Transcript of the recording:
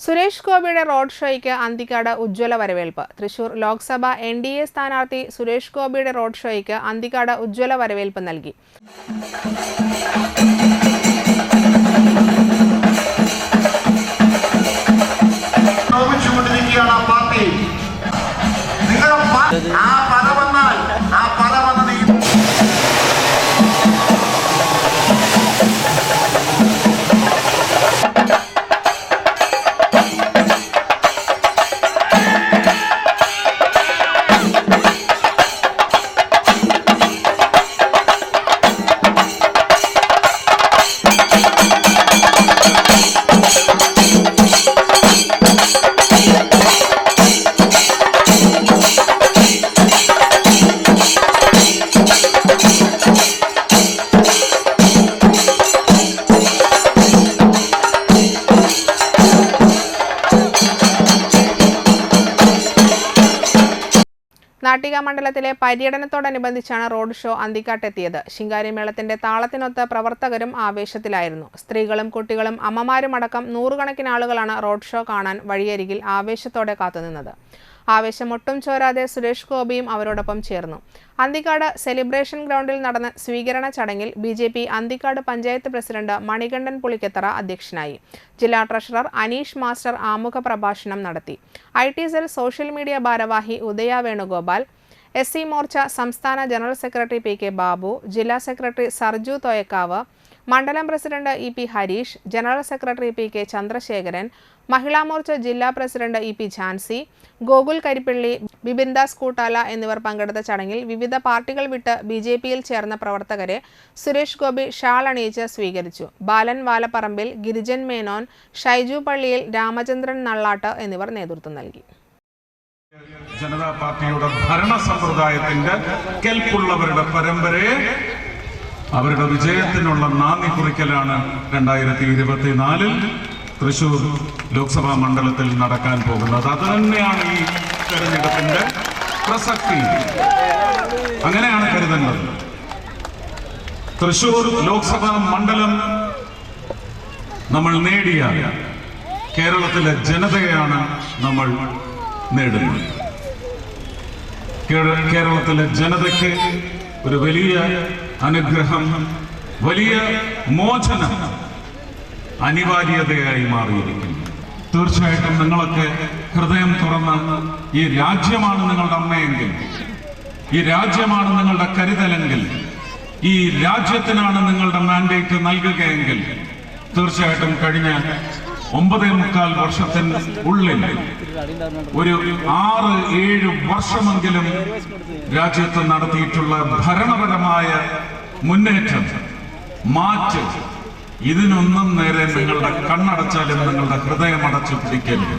സുരേഷ് ഗോപിയുടെ റോഡ് ഷോയ്ക്ക് അന്തിക്കാട് ഉജ്ജ്വല വരവേൽപ്പ്. തൃശൂർ ലോക്സഭ NDA സ്ഥാനാർത്ഥി സുരേഷ് ഗോപിയുടെ റോഡ് ഷോയ്ക്ക് അന്തിക്കാട് ഉജ്ജ്വല വരവേൽപ്പ് നൽകി. നാട്ടിക മണ്ഡലത്തിലെ പര്യടനത്തോടനുബന്ധിച്ചാണ് റോഡ് ഷോ അന്തിക്കാട്ടെത്തിയത്. ശിങ്കാരിമേളത്തിന്റെ താളത്തിനൊത്ത് പ്രവർത്തകരും ആവേശത്തിലായിരുന്നു. സ്ത്രീകളും കുട്ടികളും അമ്മമാരുമടക്കം നൂറുകണക്കിന് ആളുകളാണ് റോഡ് ഷോ കാണാൻ വഴിയരികിൽ ആവേശത്തോടെ കാത്തുനിന്നത്. ആവേശം ഒട്ടും ചോരാതെ സുരേഷ് ഗോപിയും അവരോടൊപ്പം ചേർന്നു. അന്തിക്കാട് സെലിബ്രേഷൻ ഗ്രൗണ്ടിൽ നടന്ന സ്വീകരണ ചടങ്ങിൽ BJP അന്തിക്കാട് പഞ്ചായത്ത് പ്രസിഡന്റ് മണികണ്ഠൻ പുളിക്കത്തറ അധ്യക്ഷനായി. ജില്ലാ ട്രഷറർ അനീഷ് മാസ്റ്റർ ആമുഖ പ്രഭാഷണം നടത്തി. IT സെൽ സോഷ്യൽ മീഡിയ ഭാരവാഹി ഉദയ വേണുഗോപാൽ, SC മോർച്ച സംസ്ഥാന ജനറൽ സെക്രട്ടറി PK ബാബു, ജില്ലാ സെക്രട്ടറി സർജു തോയക്കാവ്, മണ്ഡലം president EP Harish, general secretary PK Chandrasekharan, Mahila Morcha ജില്ലാ പ്രസിഡന്റ് EP ഝാൻസി, ഗോകുൽ കരിപ്പള്ളി, ബിബിൻദാസ് കൂട്ടാല എന്നിവർ പങ്കെടുത്ത ചടങ്ങിൽ വിവിധ പാർട്ടികൾ വിട്ട് BJPയിൽ ചേർന്ന പ്രവർത്തകരെ സുരേഷ് ഗോപി ഷാൾ അണിയിച്ച് സ്വീകരിച്ചു. ബാലൻ വാലപ്പറമ്പിൽ, ഗിരിജൻ മേനോൻ, ഷൈജു പള്ളിയിൽ, രാമചന്ദ്രൻ നള്ളാട്ട് എന്നിവർ നേതൃത്വം നൽകി. ജനതാ പാർട്ടിയുടെ ഭരണ സമ്പ്രദായത്തിന്റെ കെൽപ്പുള്ളവരുടെ പരമ്പരയെ അവരുടെ വിജയത്തിനുള്ള നാന്ദി കുറിക്കലാണ് 2024 തൃശൂർ ലോക്സഭാ മണ്ഡലത്തിൽ നടക്കാൻ പോകുന്നത്. അത് തന്നെയാണ് ഈ തെരഞ്ഞെടുപ്പിന്റെ പ്രസക്തി. അങ്ങനെയാണ് കരുതുന്നത്. തൃശൂർ ലോക്സഭാ മണ്ഡലം നമ്മൾ നേടിയ കേരളത്തിലെ ജനതയെയാണ് നമ്മൾ നേടുന്നത്. കേരളത്തിലെ ജനതയ്ക്ക് ഒരു വലിയ അനുഗ്രഹം, വലിയ മോചനം അനിവാര്യതയായി മാറിയിരിക്കുന്നു. തീർച്ചയായിട്ടും നിങ്ങളൊക്കെ ഹൃദയം തുറന്ന് ഈ രാജ്യമാണ് നിങ്ങളുടെ അമ്മയെങ്കിൽ, ഈ രാജ്യമാണ് നിങ്ങളുടെ കരുതലെങ്കിൽ, ഈ രാജ്യത്തിനാണ് നിങ്ങളുടെ മാൻഡേറ്റ് നൽകുകയെങ്കിൽ തീർച്ചയായിട്ടും കഴിഞ്ഞ 9.25 വർഷത്തിന് ഉള്ളിൽ ഒരു 6-7 വർഷമെങ്കിലും രാജ്യത്ത് നടത്തിയിട്ടുള്ള ഭരണപരമായ മുന്നേറ്റം, മാറ്റം, ഇതിനൊന്നും നേരെ നിങ്ങളുടെ കണ്ണടച്ചാലും നിങ്ങളുടെ ഹൃദയം അടച്ചു പിടിക്കരുത്.